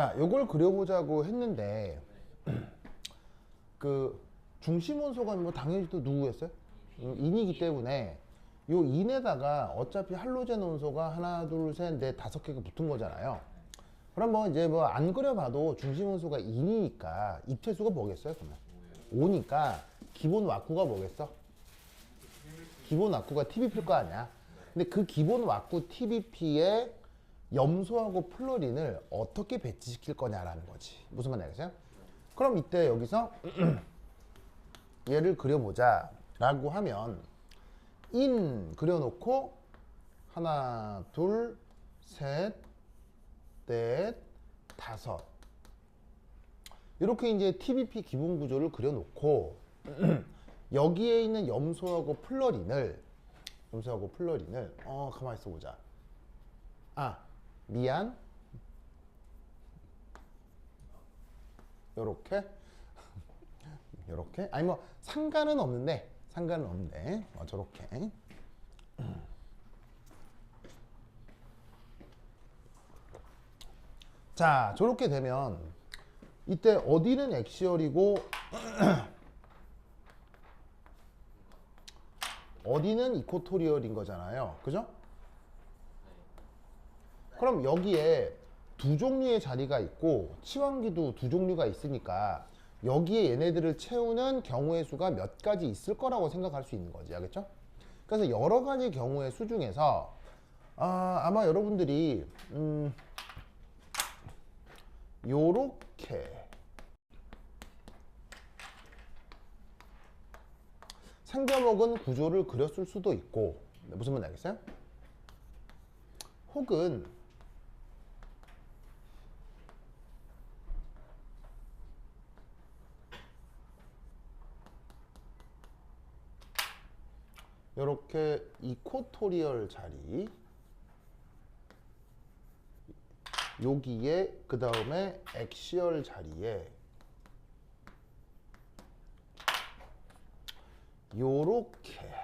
자, 요걸 그려보자고 했는데 그 중심 원소가 뭐 당연히 또 누구였어요? 인이기 때문에 요 인에다가 어차피 할로젠 원소가 하나, 둘, 셋, 넷, 다섯 개가 붙은 거잖아요. 그럼 뭐 이제 뭐 안 그려봐도 중심 원소가 인이니까 입체수가 뭐겠어요? 그러면 5니까 기본 왁구가 뭐겠어? 기본 왁구가 TBP일 거 아니야. 근데 그 기본 왁구 TBP에 염소하고 플로린을 어떻게 배치시킬 거냐라는 거지. 무슨 말인지 알겠어요? 그럼 이때 여기서 얘를 그려보자 라고 하면 인 그려놓고 하나, 둘, 셋, 넷, 다섯 이렇게 이제 TBP 기본 구조를 그려놓고 여기에 있는 염소하고 플러린을 가만히 있어 보자. 아, 미안. 요렇게 요렇게 아니 뭐 상관은 없는데 저렇게 자 저렇게 되면 이때 어디는 액시얼이고 어디는 이코토리얼인 거잖아요. 그죠? 그럼 여기에 두 종류의 자리가 있고 치환기도 두 종류가 있으니까 여기에 얘네들을 채우는 경우의 수가 몇 가지 있을 거라고 생각할 수 있는 거지. 알겠죠? 그래서 여러 가지 경우의 수 중에서 아마 여러분들이 요렇게 생겨먹은 구조를 그렸을 수도 있고 무슨 말인지 알겠어요? 혹은 이렇게 이코토리얼 자리 여기에 그 다음에 액시얼 자리에 요렇게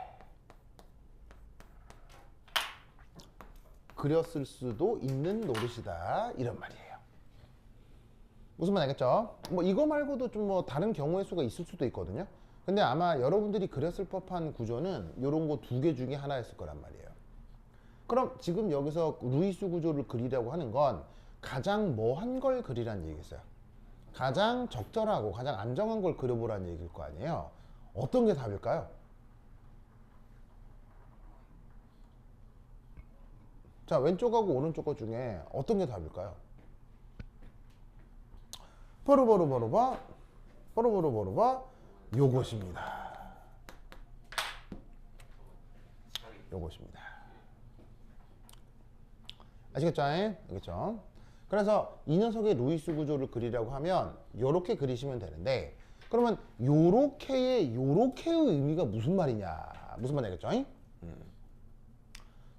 그렸을 수도 있는 노릇이다 이런 말이에요. 무슨 말 알겠죠? 뭐 이거 말고도 좀 뭐 다른 경우의 수가 있을 수도 있거든요. 근데 아마 여러분들이 그렸을 법한 구조는 요런 거 두 개 중에 하나였을 거란 말이에요. 그럼 지금 여기서 루이스 구조를 그리려고 하는 건 가장 뭐한 걸 그리라는 얘기겠어요. 가장 적절하고 가장 안정한 걸 그려보라는 얘기일 거 아니에요. 어떤 게 답일까요? 자, 왼쪽하고 오른쪽 것 중에 어떤 게 답일까요? 버르버르버르바 요것입니다. 요것입니다. 아시겠죠? 알겠죠? 그래서 이 녀석의 루이스 구조를 그리려고 하면 요렇게 그리시면 되는데 그러면 요렇게의 의미가 무슨 말이냐 무슨 말이 알겠죠?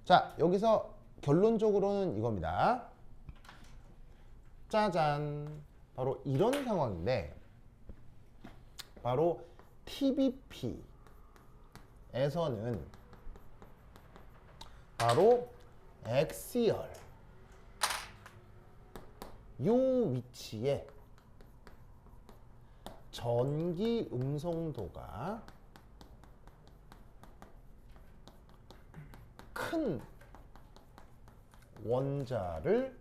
자 여기서 결론적으로는 이겁니다. 짜잔 바로 이런 상황인데 바로 TBP에서는 바로 엑시얼 요 위치에 전기 음성도가 큰 원자를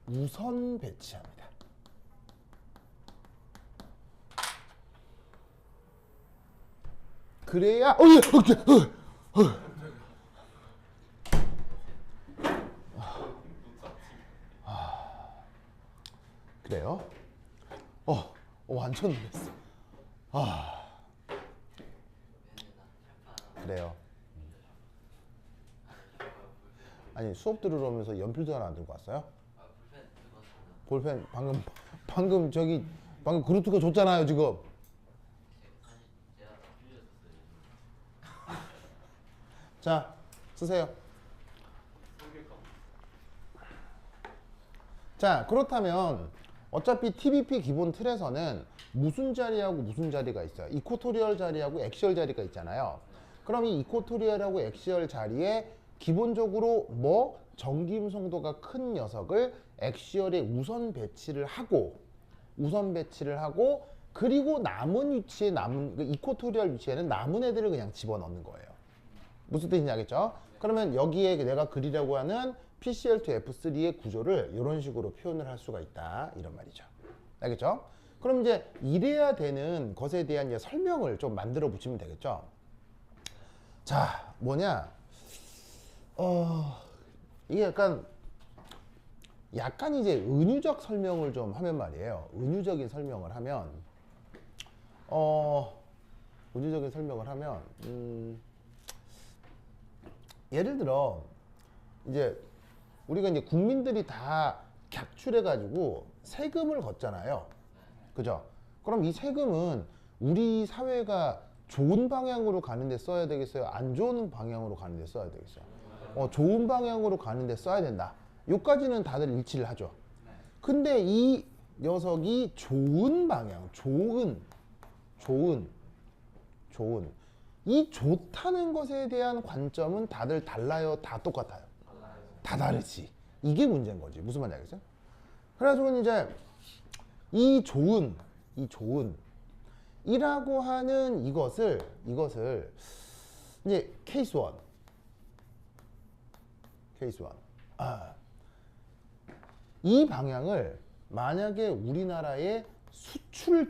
우선 배치합니다. 그래야 그래요? 완전 놀랐어. 그래요. 아니 수업 들으러면서 연필도 하나 안 들고 왔어요? 볼펜 방금 그루트가 줬잖아요 지금. 자 쓰세요. 자 그렇다면 어차피 TBP 기본 틀에서는 무슨 자리하고 무슨 자리가 있어요? 이코토리얼 자리하고 액시얼 자리가 있잖아요. 그럼 이 이코토리얼하고 액시얼 자리에 기본적으로 뭐 전기음 송도가 큰 녀석을 액시얼에 우선 배치를 하고 그리고 남은 위치에 그 이코토리얼 위치에는 남은 애들을 그냥 집어넣는 거예요. 무슨 뜻인지 알겠죠? 그러면 여기에 내가 그리려고 하는 PCl2F3의 구조를 이런 식으로 표현을 할 수가 있다. 이런 말이죠. 알겠죠? 그럼 이제 이래야 되는 것에 대한 이제 설명을 좀 만들어 붙이면 되겠죠? 자, 뭐냐? 이게 약간 이제 은유적 설명을 좀 하면 말이에요. 은유적인 설명을 하면, 예를 들어, 이제 우리가 이제 국민들이 다 객출해가지고 세금을 걷잖아요. 그죠? 그럼 이 세금은 우리 사회가 좋은 방향으로 가는데 써야 되겠어요? 안 좋은 방향으로 가는데 써야 되겠어요? 좋은 방향으로 가는데 써야 된다. 요까지는 다들 일치를 하죠. 근데 이 녀석이 좋은 방향, 좋은. 이 좋다는 것에 대한 관점은 다들 달라요? 다 똑같아요? 다 다르지. 이게 문제인 거지. 무슨 말인지 알겠어요? 그래가지고 이제 이 좋은 이라고 하는 이것을 이제 케이스 1 이 방향을 만약에 우리나라의 수출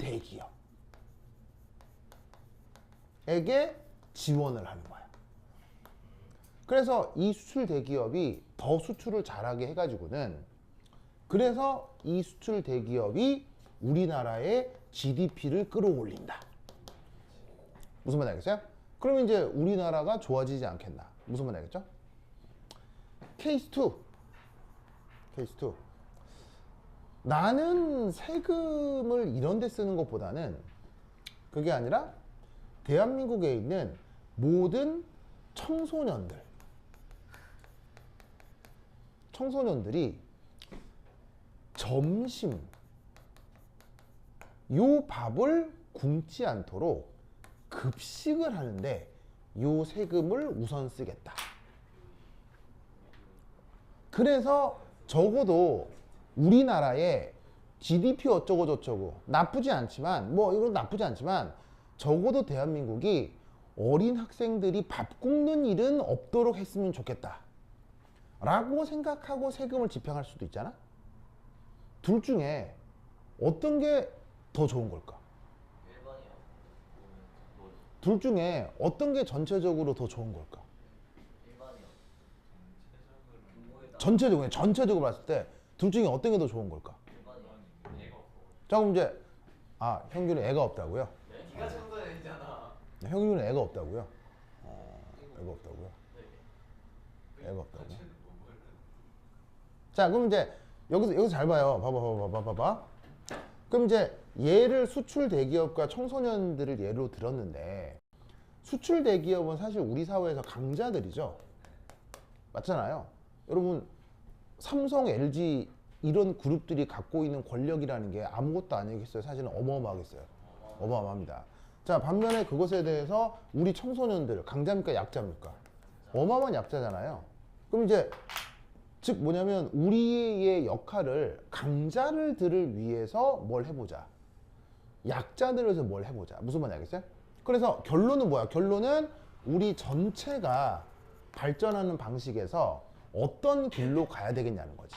대기업에게 지원을 하는 거야. 그래서 이 수출 대기업이 더 수출을 잘하게 해가지고는 그래서 이 수출 대기업이 우리나라의 GDP를 끌어올린다. 무슨 말인지 알겠어요? 그러면 이제 우리나라가 좋아지지 않겠나? 무슨 말인지 알겠죠? 케이스 2. 나는 세금을 이런 데 쓰는 것보다는 그게 아니라 대한민국에 있는 모든 청소년들이 점심 요 밥을 굶지 않도록 급식을 하는데 요 세금을 우선 쓰겠다. 그래서 적어도 우리나라의 GDP 어쩌고 저쩌고 나쁘지 않지만 이건 나쁘지 않지만 적어도 대한민국이 어린 학생들이 밥 굶는 일은 없도록 했으면 좋겠다 라고 생각하고 세금을 집행할 수도 있잖아. 둘 중에 어떤 게 더 좋은 걸까? 둘 중에 어떤 게 전체적으로 더 좋은 걸까? 전체적으로 봤을 때 둘 중에 어떤 게 더 좋은 걸까? 자, 그럼 이제 형규는 애가 없다고요? 네가 청소년이잖아. 형규는 애가 없다고요? 애가 없다고요? 자, 그럼 이제 여기서 잘 봐요. 봐봐. 그럼 이제 얘를 수출 대기업과 청소년들을 예로 들었는데 수출 대기업은 사실 우리 사회에서 강자들이죠. 맞잖아요. 여러분 삼성, LG 이런 그룹들이 갖고 있는 권력이라는 게 아무것도 아니겠어요. 사실은 어마어마하겠어요. 어마어마합니다. 자, 반면에 그것에 대해서 우리 청소년들 강자입니까 약자입니까? 어마어마한 약자잖아요. 그럼 이제 즉 뭐냐면 우리의 역할을 강자들을 위해서 뭘 해보자. 약자들을 위해서 뭘 해보자. 무슨 말인지 알겠어요? 그래서 결론은 뭐야? 결론은 우리 전체가 발전하는 방식에서 어떤 길로 가야 되겠냐는 거지.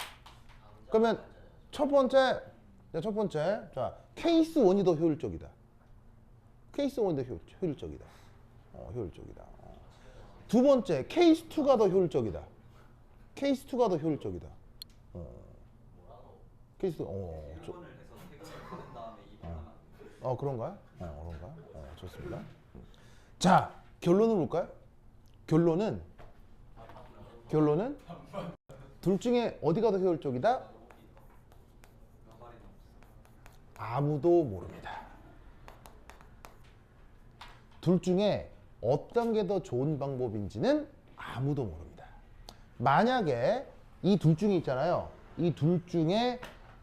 그러면 첫 번째, 자, 케이스 1이 더 효율적이다. 케이스 1이 더 효율적이다. 효율적이다. 두 번째, 케이스 2가 더 효율적이다. 케이스 2가 더 효율적이다. 케이스 2, 일본을 해서 세금을 거둔 다음에 입원하면 그런가요? 그런가요? 좋습니다. 자, 결론은 뭘까요? 결론은 둘 중에 어디가 더 효율적이다? 아무도 모릅니다. 둘 중에 어떤 게 더 좋은 방법인지는 아무도 모릅니다. 만약에 이 둘 중에 있잖아요. 이 둘 중에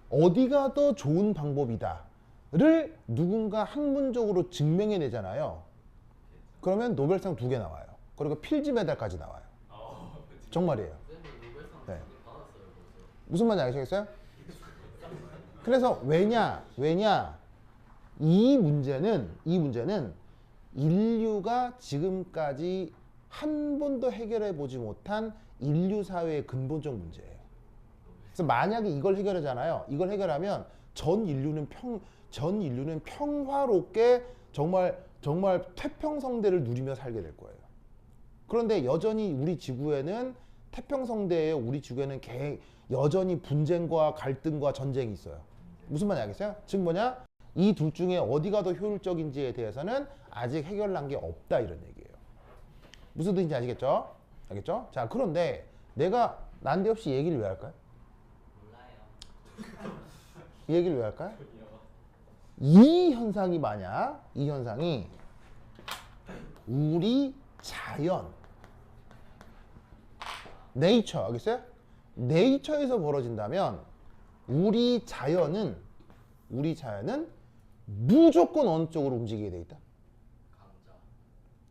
어디가 더 좋은 방법이다를 누군가 학문적으로 증명해내잖아요. 그러면 노벨상 2개 나와요. 그리고 필즈 메달까지 나와요. 정말이에요. 네. 무슨 말인지 아시겠어요? 그래서 왜냐 이 문제는 인류가 지금까지 한 번도 해결해 보지 못한 인류 사회의 근본적 문제예요. 그래서 만약에 이걸 해결하잖아요. 이걸 해결하면 전 인류는 평화롭게 정말 태평성대를 누리며 살게 될 거예요. 그런데 여전히 우리 지구에는 태평성대에 우리 지구에는 여전히 분쟁과 갈등과 전쟁이 있어요. 무슨 말인지 알겠어요? 즉 뭐냐? 이 둘 중에 어디가 더 효율적인지에 대해서는 아직 해결난 게 없다 이런 얘기예요. 무슨 뜻인지 아시겠죠? 알겠죠? 자, 그런데 내가 난데없이 얘기를 왜 할까요? 몰라요. 이 얘기를 왜 할까요? 이 현상이 우리 자연 네이처 알겠어요? 네이처에서 벌어진다면 우리 자연은 무조건 어느 쪽으로 움직이게 돼 있다. 강자.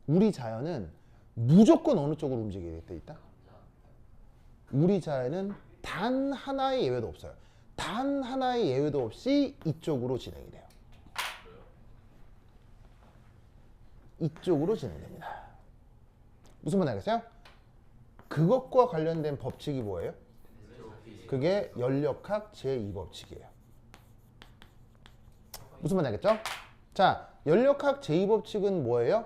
우리 자연은 무조건 어느 쪽으로 움직이게 돼 있다. 강자. 우리 자연은 단 하나의 예외도 없어요. 단 하나의 예외도 없이 이쪽으로 진행이 돼요. 이쪽으로 진행됩니다. 무슨 말인지 알겠어요? 그것과 관련된 법칙이 뭐예요? 그게 연력학 제2법칙이에요. 무슨 말인지 알겠죠? 자, 연력학 제2법칙은 뭐예요?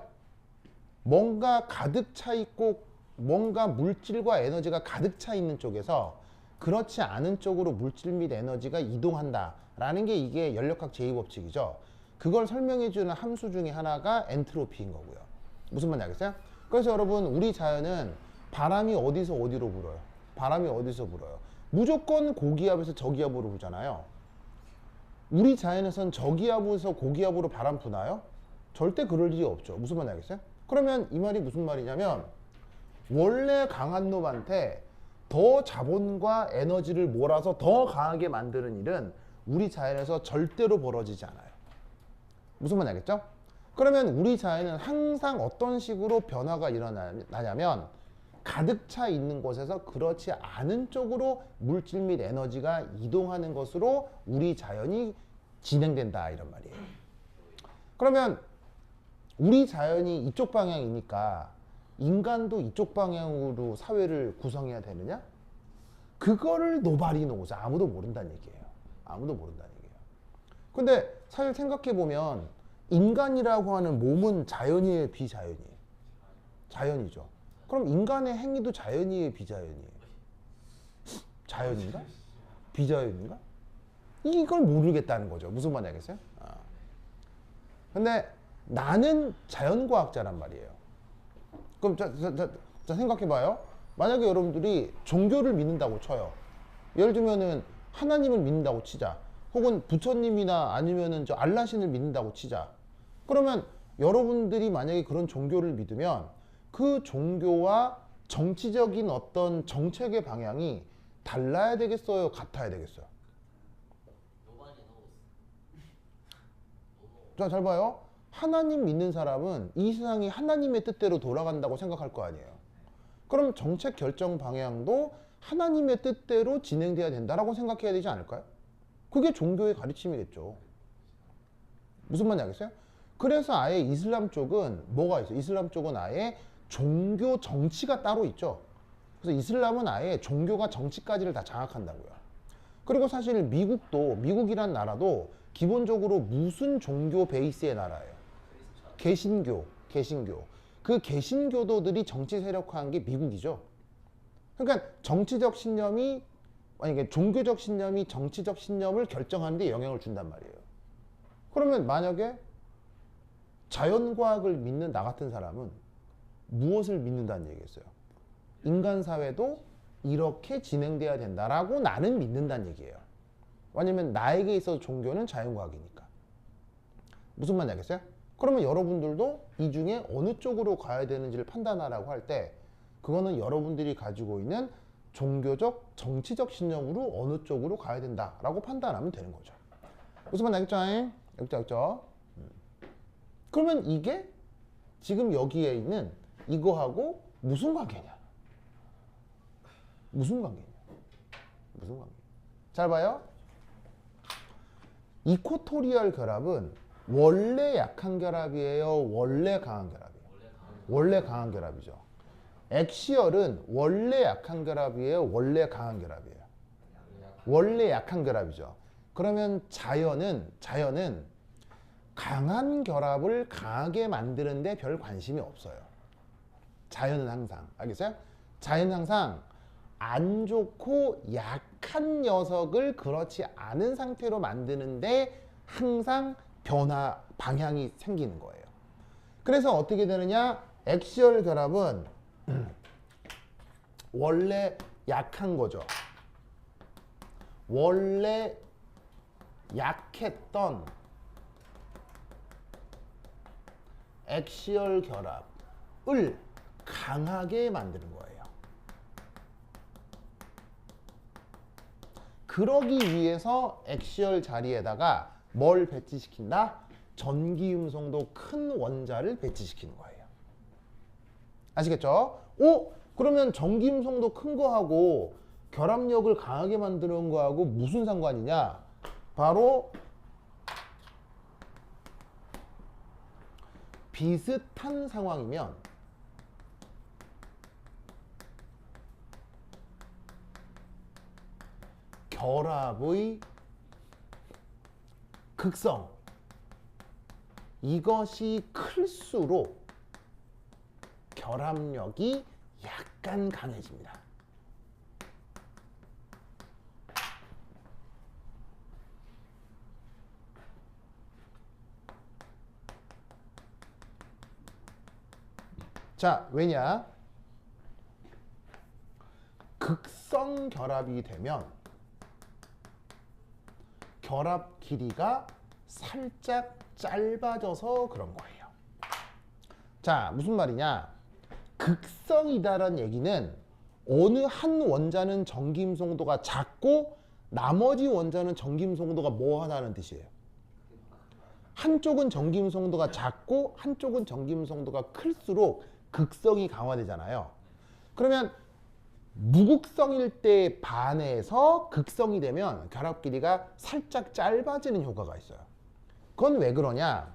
뭔가 가득 차 있고 뭔가 물질과 에너지가 가득 차 있는 쪽에서 그렇지 않은 쪽으로 물질 및 에너지가 이동한다 라는 게 이게 연력학 제2법칙이죠. 그걸 설명해 주는 함수 중에 하나가 엔트로피인 거고요. 무슨 말인지 알겠어요? 그래서 여러분 우리 자연은 바람이 어디서 어디로 불어요? 바람이 어디서 불어요? 무조건 고기압에서 저기압으로 불잖아요. 우리 자연에선 저기압에서 고기압으로 바람 부나요? 절대 그럴 일이 없죠. 무슨 말인지 알겠어요? 그러면 이 말이 무슨 말이냐면 원래 강한 놈한테 더 자본과 에너지를 몰아서 더 강하게 만드는 일은 우리 자연에서 절대로 벌어지지 않아요. 무슨 말인지 알겠죠? 그러면 우리 자연은 항상 어떤 식으로 변화가 일어나냐면 가득 차 있는 곳에서 그렇지 않은 쪽으로 물질 및 에너지가 이동하는 것으로 우리 자연이 진행된다 이런 말이에요. 그러면 우리 자연이 이쪽 방향이니까 인간도 이쪽 방향으로 사회를 구성해야 되느냐? 그거를 nobody knows. 아무도 모른다는 얘기예요. 아무도 모른다는 얘기예요. 근데 사실 생각해보면 인간이라고 하는 몸은 자연이에요, 비자연이에요? 자연이죠. 그럼 인간의 행위도 자연이에요, 비자연이에요? 자연인가? 비자연인가? 이걸 모르겠다는 거죠. 무슨 말인지 알겠어요? 근데 나는 자연과학자란 말이에요. 그럼 자 생각해봐요. 만약에 여러분들이 종교를 믿는다고 쳐요. 예를 들면은 하나님을 믿는다고 치자. 혹은 부처님이나 아니면은 저 알라신을 믿는다고 치자. 그러면 여러분들이 만약에 그런 종교를 믿으면 그 종교와 정치적인 어떤 정책의 방향이 달라야 되겠어요? 같아야 되겠어요? Nobody knows. 자, 잘 봐요. 하나님 믿는 사람은 이 세상이 하나님의 뜻대로 돌아간다고 생각할 거 아니에요. 그럼 정책 결정 방향도 하나님의 뜻대로 진행돼야 된다라고 생각해야 되지 않을까요? 그게 종교의 가르침이겠죠. 무슨 말인지 알겠어요? 그래서 아예 이슬람 쪽은 뭐가 있어요? 이슬람 쪽은 아예 종교 정치가 따로 있죠. 그래서 이슬람은 아예 종교가 정치까지를 다 장악한다고요. 그리고 사실 미국이란 나라도 기본적으로 무슨 종교 베이스의 나라예요? 개신교. 그 개신교도들이 정치 세력화한 게 미국이죠. 그러니까 정치적 신념이 만약에 종교적 신념이 정치적 신념을 결정하는 데 영향을 준단 말이에요. 그러면 만약에 자연과학을 믿는 나 같은 사람은 무엇을 믿는다는 얘기겠어요? 인간 사회도 이렇게 진행돼야 된다라고 나는 믿는다는 얘기예요. 왜냐면 나에게 있어서 종교는 자연과학이니까. 무슨 말인지 알겠어요? 그러면 여러분들도 이 중에 어느 쪽으로 가야 되는지를 판단하라고 할 때 그거는 여러분들이 가지고 있는 종교적, 정치적 신념으로 어느 쪽으로 가야 된다라고 판단하면 되는 거죠. 무슨 말인지 알겠죠? 알겠죠? 그러면 이게 지금 여기에 있는 이거하고 무슨 관계냐? 무슨 관계냐? 무슨 관계? 잘 봐요. 이코토리얼 결합은 원래 약한 결합이에요? 원래 강한 결합이에요? 원래 강한 결합이죠. 액시얼은 원래 약한 결합이에요? 원래 강한 결합이에요? 원래 약한 결합이죠. 그러면 자연은 강한 결합을 강하게 만드는데 별 관심이 없어요. 자연은 항상, 알겠어요? 자연은 항상 안 좋고 약한 녀석을 그렇지 않은 상태로 만드는데 항상 변화 방향이 생기는 거예요. 그래서 어떻게 되느냐? 액시얼 결합은 원래 약한 거죠. 원래 약했던 액시얼 결합을 강하게 만드는 거예요. 그러기 위해서 액시얼 자리에다가 뭘 배치시킨다? 전기음성도 큰 원자를 배치시키는 거예요. 아시겠죠? 그러면 전기음성도 큰 거하고 결합력을 강하게 만드는 거하고 무슨 상관이냐? 바로 비슷한 상황이면 결합의 극성, 이것이 클수록 결합력이 약간 강해집니다. 자, 왜냐? 극성 결합이 되면 결합 길이가 살짝 짧아져서 그런 거예요. 자, 무슨 말이냐? 극성이다라는 얘기는 어느 한 원자는 전기음성도가 작고 나머지 원자는 전기음성도가 뭐 하다는 뜻이에요. 한쪽은 전기음성도가 작고 한쪽은 전기음성도가 클수록 극성이 강화되잖아요. 그러면 무극성일 때 반해서 극성이 되면 결합 길이가 살짝 짧아지는 효과가 있어요. 그건 왜 그러냐?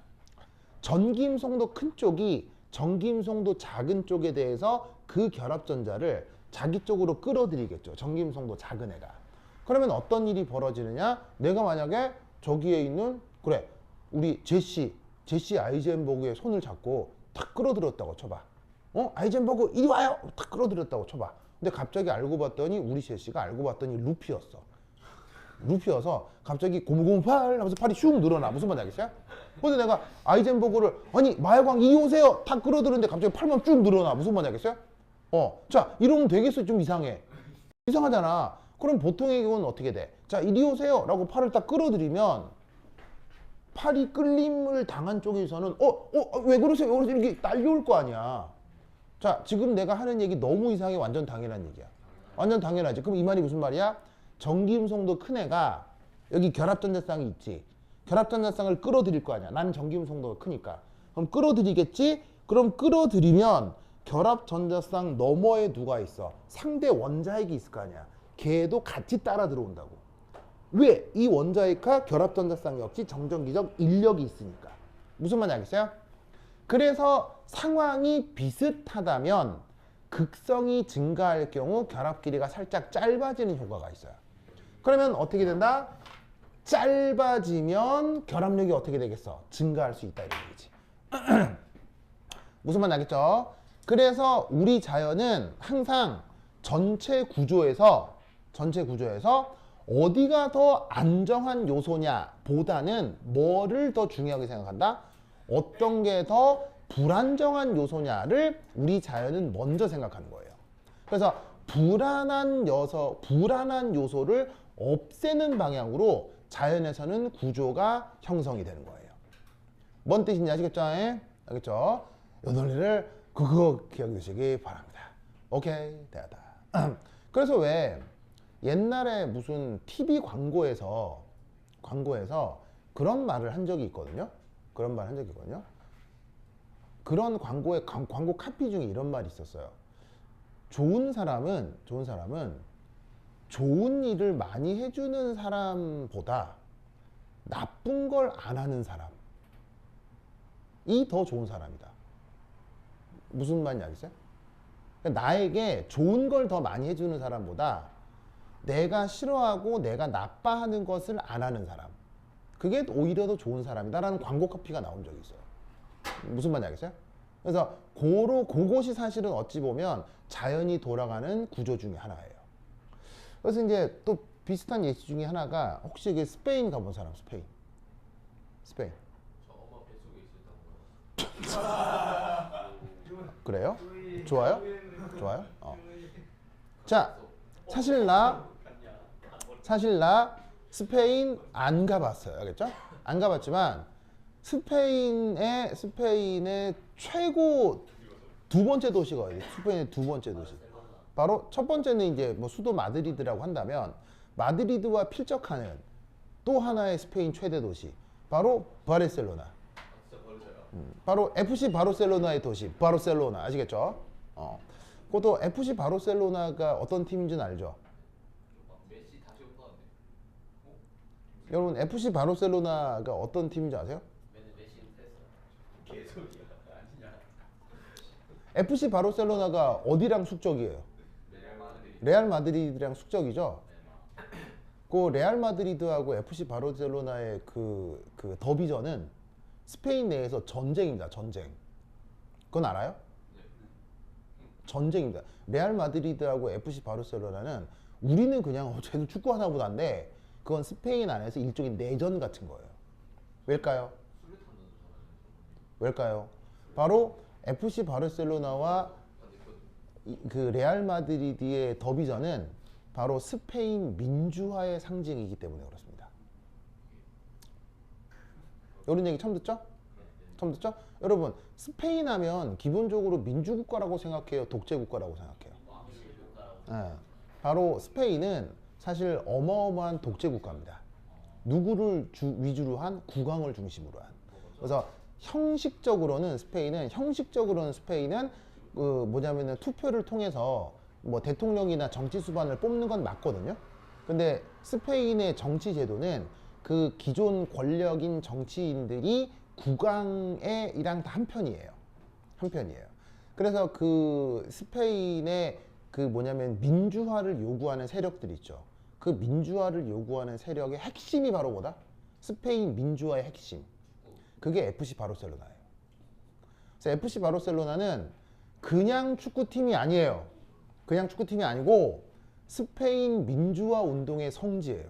전기음성도 큰 쪽이 전기음성도 작은 쪽에 대해서 그 결합전자를 자기 쪽으로 끌어들이겠죠. 전기음성도 작은 애가. 그러면 어떤 일이 벌어지느냐? 내가 만약에 저기에 있는 그래 우리 제시 아이젠버그의 손을 잡고 탁 끌어들였다고 쳐봐. 아이젠버그 이리 와요. 탁 끌어들였다고 쳐봐. 근데 갑자기 알고 봤더니 우리 제시가 알고 봤더니 루피였어. 루피여서 갑자기 고무고무팔 하면서 팔이 슉 늘어나. 무슨 말인지 알겠어요? 근데 내가 아이젠버그를 아니 마약왕 이리 오세요 탁 끌어들였는데 갑자기 팔만 쭉 늘어나. 무슨 말인지 알겠어요? 자 이러면 되겠어. 좀 이상해. 이상하잖아. 그럼 보통의 경우는 어떻게 돼? 자 이리 오세요 라고 팔을 딱 끌어들이면 팔이 끌림을 당한 쪽에서는 왜 그러세요? 왜 그러세요? 이렇게 딸려올 거 아니야. 자 지금 내가 하는 얘기 너무 이상해. 완전 당연한 얘기야. 완전 당연하지. 그럼 이 말이 무슨 말이야? 전기음성도 큰 애가 여기 결합전자쌍이 있지. 결합전자쌍을 끌어들일 거 아니야. 나는 전기음성도가 크니까. 그럼 끌어들이겠지? 그럼 끌어들이면 결합전자쌍 너머에 누가 있어? 상대 원자핵이 있을 거 아니야. 걔도 같이 따라 들어온다고. 왜? 이 원자핵과 결합전자쌍 역시 정전기적 인력이 있으니까. 무슨 말인지 알겠어요? 그래서 상황이 비슷하다면 극성이 증가할 경우 결합 길이가 살짝 짧아지는 효과가 있어요. 그러면 어떻게 된다? 짧아지면 결합력이 어떻게 되겠어? 증가할 수 있다 이런 얘기지. 무슨 말인지 알겠죠? 그래서 우리 자연은 항상 전체 구조에서 어디가 더 안정한 요소냐 보다는 뭐를 더 중요하게 생각한다? 어떤 게 더 불안정한 요소냐를 우리 자연은 먼저 생각하는 거예요. 그래서 불안한 요소를 없애는 방향으로 자연에서는 구조가 형성이 되는 거예요. 뭔 뜻인지 아시겠죠? 알겠죠? 이 논리를 그거 기억해 주시기 바랍니다. 오케이, 됐다. 그래서 왜 옛날에 무슨 TV 광고에서 그런 말을 한 적이 있거든요. 그런 광고의 광고 카피 중에 이런 말이 있었어요. 좋은 사람은 좋은 일을 많이 해주는 사람보다 나쁜 걸 안 하는 사람이 더 좋은 사람이다. 무슨 말인지 알겠어요? 그러니까 나에게 좋은 걸 더 많이 해주는 사람보다 내가 싫어하고 내가 나빠하는 것을 안 하는 사람, 그게 오히려 더 좋은 사람이다라는 광고 카피가 나온 적이 있어요. 무슨 말인지 알겠어요? 그래서 그것이 사실은 어찌 보면 자연이 돌아가는 구조 중에 하나예요. 그래서 이제 또 비슷한 예시 중에 하나가, 혹시 이게 스페인 가본 사람? 스페인. 저 엄마 뱃속에 있었던 거. 그래요? 좋아요? 자, 사실 나 스페인 안 가봤어요. 알겠죠? 안 가봤지만 스페인의 최고 두 번째 도시가 어디예요? 스페인의 두 번째 도시. 바로 첫 번째는 이제 뭐 수도 마드리드라고 한다면, 마드리드와 필적하는 또 하나의 스페인 최대 도시, 바로 바르셀로나. 진짜 버릇해요. 바로 FC 바르셀로나의 도시, 바르셀로나. 아시겠죠? 그것도 FC 바르셀로나가 어떤 팀인지는 알죠? 메시 다시 올라왔네. 여러분, FC 바르셀로나가 어떤 팀인지 아세요? 맨날 메시 은퇴했어. 개소리야. 아니냐. FC 바르셀로나가 어디랑 숙적이에요? 레알 마드리드. 레알 마드리드랑 숙적이죠? 그 레알 마드리드하고 FC 바르셀로나의 그 더비전은 스페인 내에서 전쟁입니다. 전쟁. 그건 알아요? 전쟁입니다. 레알 마드리드하고 FC 바르셀로나는 우리는 그냥 쟤들 축구하나 보다인데, 그건 스페인 안에서 일종의 내전 같은 거예요. 왜일까요? 왜일까요? 바로 FC 바르셀로나와 그 레알 마드리드의 더비전은 바로 스페인 민주화의 상징이기 때문에 그렇습니다. 이런 얘기 처음 듣죠? 처음 듣죠? 여러분, 스페인 하면 기본적으로 민주국가라고 생각해요? 독재국가라고 생각해요? 네. 바로 스페인은 사실 어마어마한 독재국가입니다. 누구를 위주로 한? 국왕을 중심으로 한. 그래서 형식적으로는 스페인은 뭐냐면은 투표를 통해서 뭐 대통령이나 정치 수반을 뽑는 건 맞거든요. 근데 스페인의 정치 제도는 그 기존 권력인 정치인들이 국왕이랑 다 한편이에요. 그래서 그 스페인의 그 뭐냐면 민주화를 요구하는 세력들이 있죠. 그 민주화를 요구하는 세력의 핵심이 바로 뭐다? 스페인 민주화의 핵심. 그게 FC 바르셀로나예요. 그래서 FC 바르셀로나는 그냥 축구팀이 아니에요. 그냥 축구팀이 아니고 스페인 민주화 운동의 성지예요.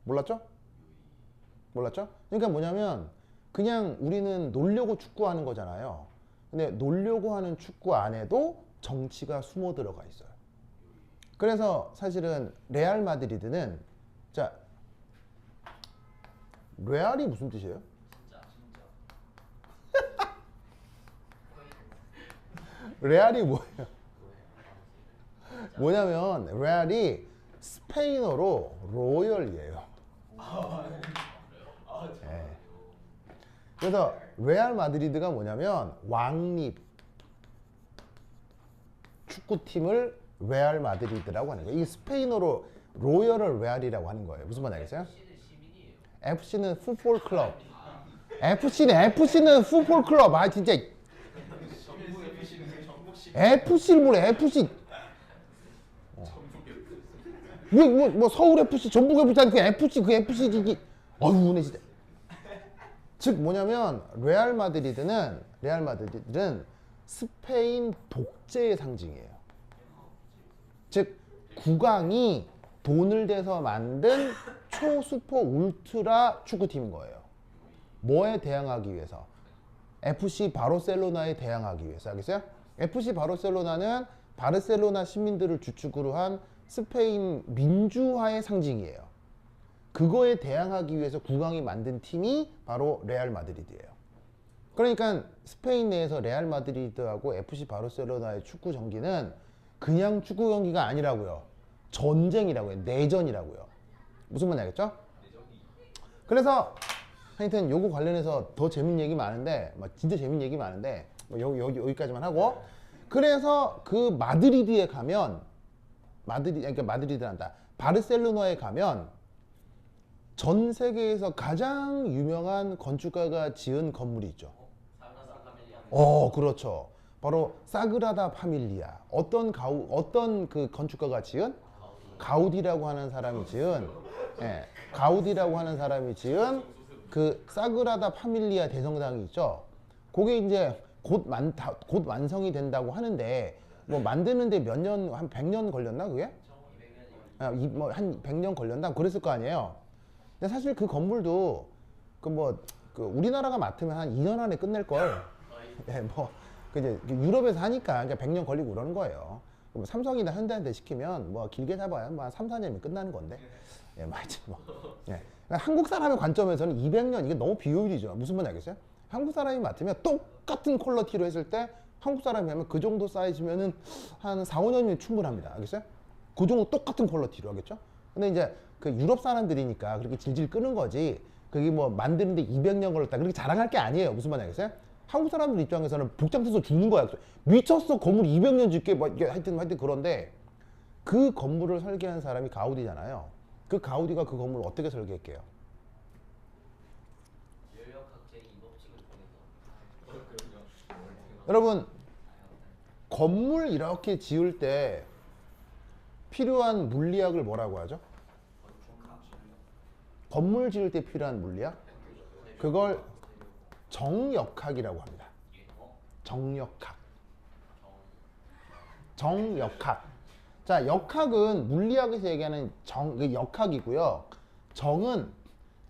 몰랐죠? 그러니까 뭐냐면, 그냥 우리는 놀려고 축구하는 거잖아요. 근데 놀려고 하는 축구 안에도 정치가 숨어 들어가 있어요. 그래서 사실은 레알 마드리드는, 자, 레알이 무슨 뜻이에요? 레알이 뭐예요? 뭐냐면 레알이 스페인어로 로열이에요. 네. 그래서 레알 마드리드가 뭐냐면 왕립 축구팀을 레알 마드리드라고 하는 거예요. 이게 스페인어로 로열을 레알이라고 하는 거예요. 무슨 말인지 알겠어요? FC는 풋볼 클럽. FC는 풋볼 클럽. 아 진짜. FC를 뭐래? FC. 뭐 서울 FC, 전북 FC 그 FC 이게. 어휴, 네 진짜. 즉 뭐냐면 레알 마드리드는 스페인 독재의 상징이에요. 즉 국왕이 돈을 대서 만든 초슈퍼 울트라 축구팀인 거예요. 뭐에 대항하기 위해서? FC 바르셀로나에 대항하기 위해서. 알겠어요? FC 바르셀로나는 바르셀로나 시민들을 주축으로 한 스페인 민주화의 상징이에요. 그거에 대항하기 위해서 국왕이 만든 팀이 바로 레알 마드리드예요. 그러니까 스페인 내에서 레알 마드리드하고 FC 바르셀로나의 축구 경기는 그냥 축구 경기가 아니라고요. 전쟁이라고요. 내전이라고요. 무슨 말인지 알겠죠? 그래서 하여튼 요거 관련해서 더 재밌는 얘기 많은데, 진짜 재밌는 얘기 많은데 여기까지만 하고, 그래서 그 마드리드에 가면 그러니까 마드리드란다. 바르셀로나에 가면 전 세계에서 가장 유명한 건축가가 지은 건물이 있죠. 사그라다 파밀리아. 그렇죠. 바로 사그라다 파밀리아. 어떤 그 건축가가 지은? 가우디라고 하는 사람이 지은, 가우디라고 하는 사람이 지은 그 사그라다 파밀리아 대성당이 있죠. 그게 이제 곧 완성이 된다고 하는데 뭐 만드는데 몇 년, 한 100년 걸렸나 그게? 한 100년 걸렸나? 그랬을 거 아니에요. 근데 사실 그 건물도 그 우리나라가 맡으면 한 2년 안에 끝낼 걸. 이제 유럽에서 하니까 그러니까 100년 걸리고 그러는 거예요. 그럼 삼성이나 현대한테 시키면 뭐 길게 잡아야 뭐 한 3, 4년이면 끝나는 건데. 맞지 뭐. 한국 사람의 관점에서는 200년 이게 너무 비효율이죠. 무슨 말인지 알겠어요? 한국 사람이 맡으면 똑같은 퀄리티로 했을 때 한국 사람이 하면 그 정도 사이즈면은 한 4, 5년이면 충분합니다. 알겠어요? 그 정도 똑같은 퀄리티로 하겠죠? 근데 이제 그 유럽 사람들이니까 그렇게 질질 끄는 거지. 그게 뭐 만드는데 200년 걸렸다. 그렇게 자랑할 게 아니에요. 무슨 말인지 알겠어요? 한국 사람들 입장에서는 복장 터서 죽는 거야. 미쳤어. 건물 200년 짓게 뭐 하여튼 그런데 그 건물을 설계한 사람이 가우디잖아요. 그 가우디가 그 건물을 어떻게 설계했게요? 열역학제의 이 법칙을 통해서. 여러분 건물 이렇게 지을 때 필요한 물리학을 뭐라고 하죠? 건물 지을 때 필요한 물리학? 그걸 정역학이라고 합니다. 정역학. 자, 역학은 물리학에서 얘기하는 역학이고요. 정은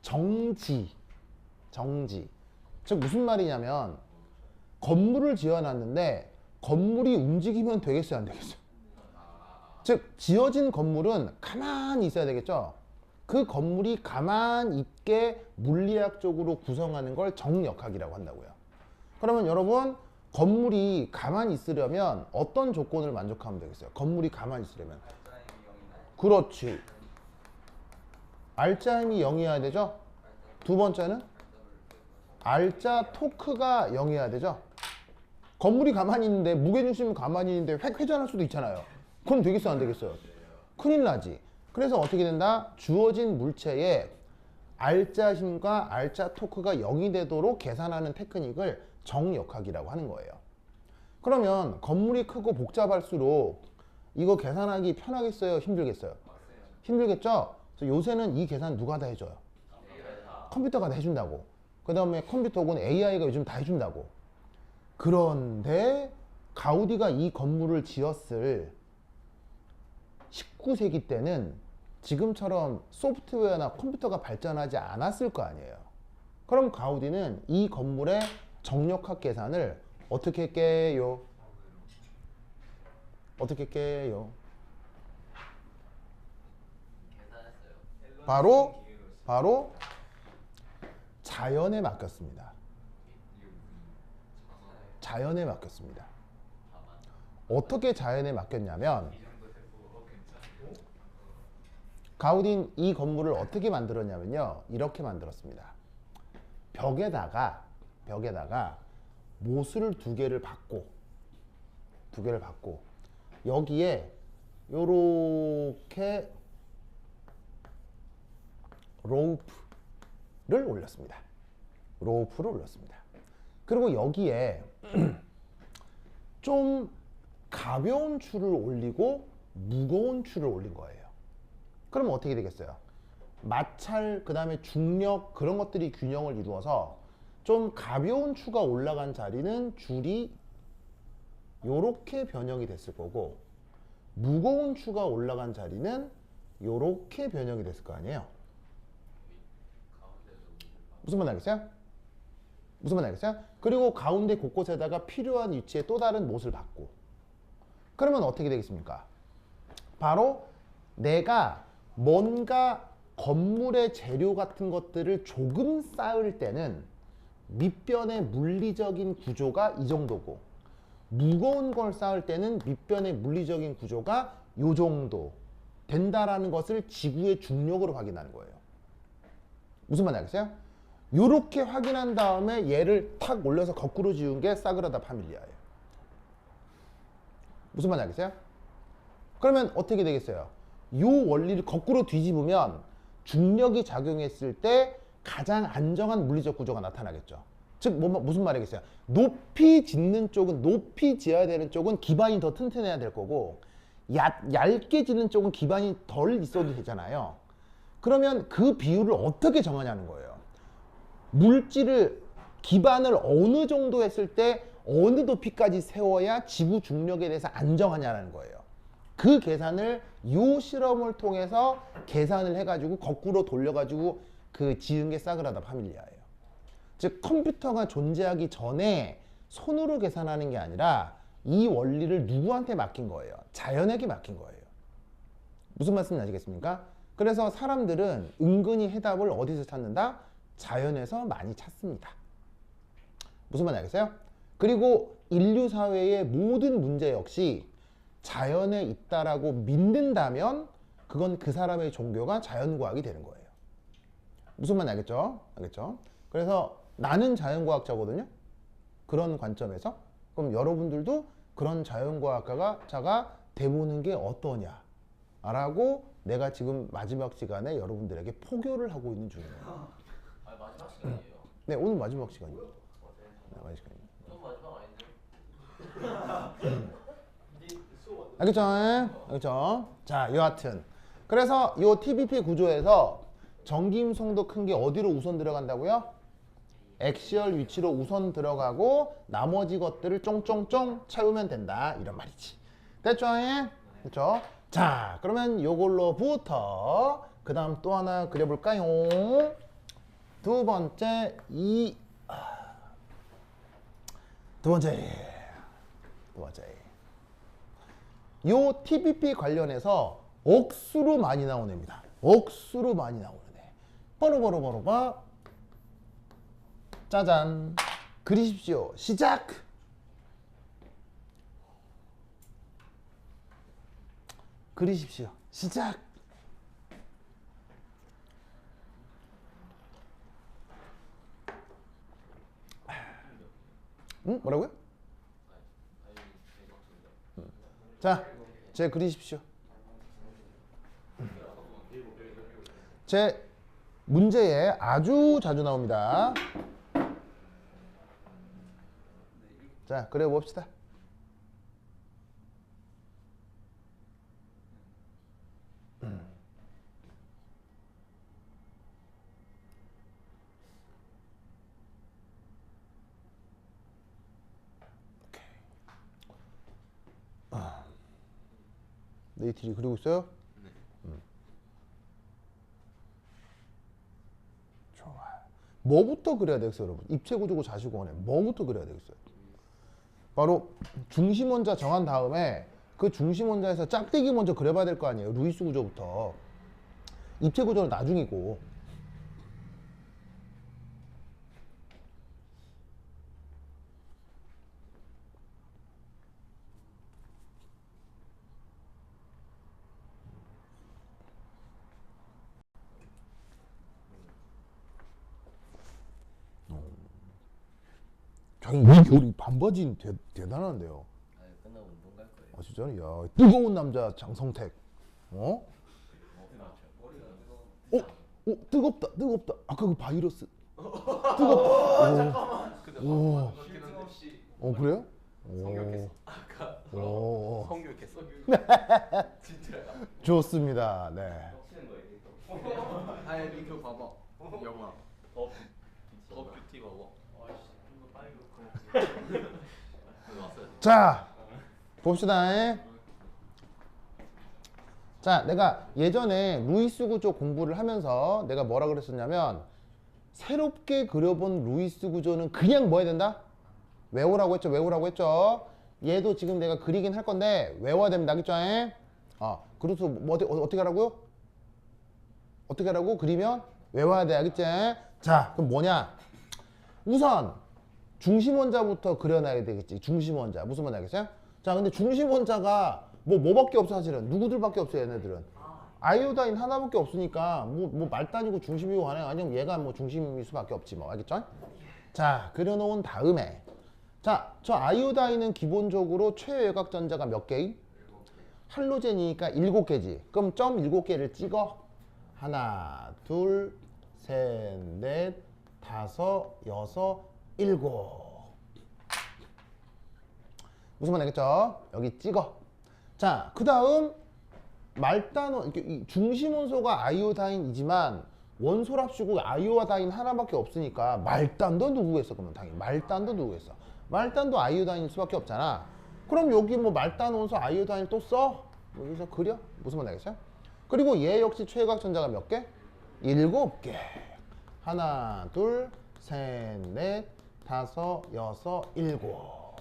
정지. 즉 무슨 말이냐면 건물을 지어놨는데 건물이 움직이면 되겠어요, 안 되겠어요? 즉 지어진 건물은 가만히 있어야 되겠죠. 그 건물이 가만히 있게 물리학적으로 구성하는 걸 정역학이라고 한다고요. 그러면 여러분 건물이 가만히 있으려면 어떤 조건을 만족하면 되겠어요? 건물이 가만히 있으려면. 그렇지. 알짜 힘이 0이어야 되죠. 두 번째는 알짜 토크가 0이어야 되죠. 건물이 가만히 있는데 무게중심은 가만히 있는데 회전할 수도 있잖아요. 그럼 되겠어요, 안 되겠어요? 큰일 나지. 그래서 어떻게 된다? 주어진 물체에 알짜 힘과 알짜 토크가 0이 되도록 계산하는 테크닉을 정역학이라고 하는 거예요. 그러면 건물이 크고 복잡할수록 이거 계산하기 편하겠어요? 힘들겠어요? 힘들겠죠? 그래서 요새는 이 계산 누가 다 해줘요? 컴퓨터가 다 해준다고. 그 다음에 컴퓨터 혹은 AI가 요즘 다 해준다고. 그런데 가우디가 이 건물을 지었을 19세기 때는 지금처럼 소프트웨어나 컴퓨터가 발전하지 않았을 거 아니에요. 그럼 가우디는 이 건물의 정역학 계산을 어떻게 깨요? 어떻게 깨요? 바로 자연에 맡겼습니다. 자연에 맡겼습니다. 어떻게 자연에 맡겼냐면 가우디는 이 건물을 어떻게 만들었냐면요. 이렇게 만들었습니다. 벽에다가 못을 두 개를 받고 여기에 요렇게 로프를 올렸습니다. 그리고 여기에 좀 가벼운 줄을 올리고 무거운 줄을 올린 거예요. 그러면 어떻게 되겠어요? 마찰, 그 다음에 중력 그런 것들이 균형을 이루어서 좀 가벼운 추가 올라간 자리는 줄이 요렇게 변형이 됐을 거고 무거운 추가 올라간 자리는 요렇게 변형이 됐을 거 아니에요. 무슨 말 알겠어요? 그리고 가운데 곳곳에다가 필요한 위치에 또 다른 못을 받고 그러면 어떻게 되겠습니까? 바로 내가 뭔가 건물의 재료 같은 것들을 조금 쌓을 때는 밑변의 물리적인 구조가 이 정도고 무거운 걸 쌓을 때는 밑변의 물리적인 구조가 이 정도 된다라는 것을 지구의 중력으로 확인하는 거예요. 무슨 말인지 알겠어요? 이렇게 확인한 다음에 얘를 탁 올려서 거꾸로 지운 게 사그라다 파밀리아예요. 무슨 말인지 알겠어요? 그러면 어떻게 되겠어요? 요 원리를 거꾸로 뒤집으면 중력이 작용했을 때 가장 안정한 물리적 구조가 나타나겠죠. 즉 무슨 말이겠어요? 높이 짓는 쪽은, 높이 지어야 되는 쪽은 기반이 더 튼튼해야 될 거고, 얇게 짓는 쪽은 기반이 덜 있어도 되잖아요. 그러면 그 비율을 어떻게 정하냐는 거예요. 물질을, 기반을 어느 정도 했을 때 어느 높이까지 세워야 지구 중력에 대해서 안정하냐는 거예요. 그 계산을 요 실험을 통해서 계산을 해가지고 거꾸로 돌려가지고 그 지은 게 사그라다 파밀리아예요. 즉 컴퓨터가 존재하기 전에 손으로 계산하는 게 아니라 이 원리를 누구한테 맡긴 거예요? 자연에게 맡긴 거예요. 무슨 말씀인지 아시겠습니까? 그래서 사람들은 은근히 해답을 어디서 찾는다? 자연에서 많이 찾습니다. 무슨 말인지 알겠어요? 그리고 인류 사회의 모든 문제 역시 자연에 있다라고 믿는다면 그건 그 사람의 종교가 자연과학이 되는 거예요. 무슨 말인지 알겠죠? 알겠죠? 그래서 나는 자연과학자거든요. 그런 관점에서. 그럼 여러분들도 그런 자연과학자가 돼보는 게 어떠냐 라고 내가 지금 마지막 시간에 여러분들에게 포교를 하고 있는 중이에요. 아 마지막 시간이에요. 네, 오늘 마지막 시간이에요. 네, 마지막 시간이에요. 좀 마지막 아닌데? 알겠죠? 알겠죠? 자, 여하튼 그래서 이 TBP 구조에서 전기임성도 큰 게 어디로 우선 들어간다고요? 액시얼 위치로 우선 들어가고 나머지 것들을 쫑쫑쫑 채우면 된다 이런 말이지. 됐죠? 됐죠? 자, 그러면 요걸로부터 그 다음 또 하나 그려볼까요? 두 번째 두 번째 요 TBP 관련해서 억수로 많이 나오는 애입니다. 억수로 많이 나오는 애. 바로 짜잔. 그리십시오. 시작. 그리십시오. 시작. 응? 뭐라고요? 자, 제 그리십시오. 제 문제에 아주 자주 나옵니다. 자, 그래 봅시다. 네이트리 그리고 있어요? 네. 좋아요. 뭐부터 그려야 되겠어요, 여러분? 입체 구조고 자시공원에 뭐부터 그려야 되겠어요? 바로 중심 원자 정한 다음에 그 중심 원자에서 짝대기 먼저 그려봐야 될 거 아니에요. 루이스 구조부터. 입체 구조는 나중이고. 자기 이 겨울이 반바지는 대단한데요. 아 끝나고 운동 갈 거예요. 아 진짜? 야 뜨거운 남자 장성택. 어? 뜨겁다. 아까 그 바이러스. 뜨겁다. 잠깐만. 근데 오. 틈없이 그래요? 성격했어. 아까 오. 성격했어. 진짜야. 좋습니다. 네. 치는 거예요. 아니 이거 봐봐. 영화. 더 뷰티 봐봐. 아이씨 좀더 빨리 그렇고. 왔어요. 자, 봅시다. 자, 내가 예전에 루이스 구조 공부를 하면서 내가 뭐라 그랬었냐면 새롭게 그려본 루이스 구조는 그냥 뭐 해야 된다? 외우라고 했죠. 얘도 지금 내가 그리긴 할 건데 외워야 됩니다. 알겠죠? 그래서 뭐 어떻게 하라고요? 어떻게 하라고? 그리면 외워야 돼. 알겠지? 자, 그럼 뭐냐? 우선 중심 원자부터 그려놔야 되겠지. 중심 원자. 무슨 말인지 알겠어요? 자, 근데 중심 원자가 뭐밖에 없어 사실은. 누구들밖에 없어요, 얘네들은. 아이오다인 하나밖에 없으니까 뭐 말단이고 중심이고 하네. 아니면 얘가 뭐 중심일 수밖에 없지 뭐. 알겠죠? 자, 그려놓은 다음에 자, 저 아이오다인은 기본적으로 최외곽 전자가 몇 개임? 할로젠이니까 7개지. 그럼 점 7개를 찍어. 하나, 둘, 셋, 넷, 다섯, 여섯, 일곱. 무슨 말 알겠죠? 여기 찍어. 자, 그 다음 말단원, 중심 원소가 아이오다인이지만 원소랍시고 아이오다인 하나밖에 없으니까 말단도 누구겠어? 그러면 당연히 말단도 누구겠어? 말단도 아이오다인일 수밖에 없잖아. 그럼 여기 뭐 말단 원소 아이오다인 또 써? 뭐 여기서 그려? 무슨 말 알겠어요? 그리고 얘 역시 최각전자가 몇 개? 7개. 하나, 둘, 셋, 넷, 다섯, 여섯, 일곱.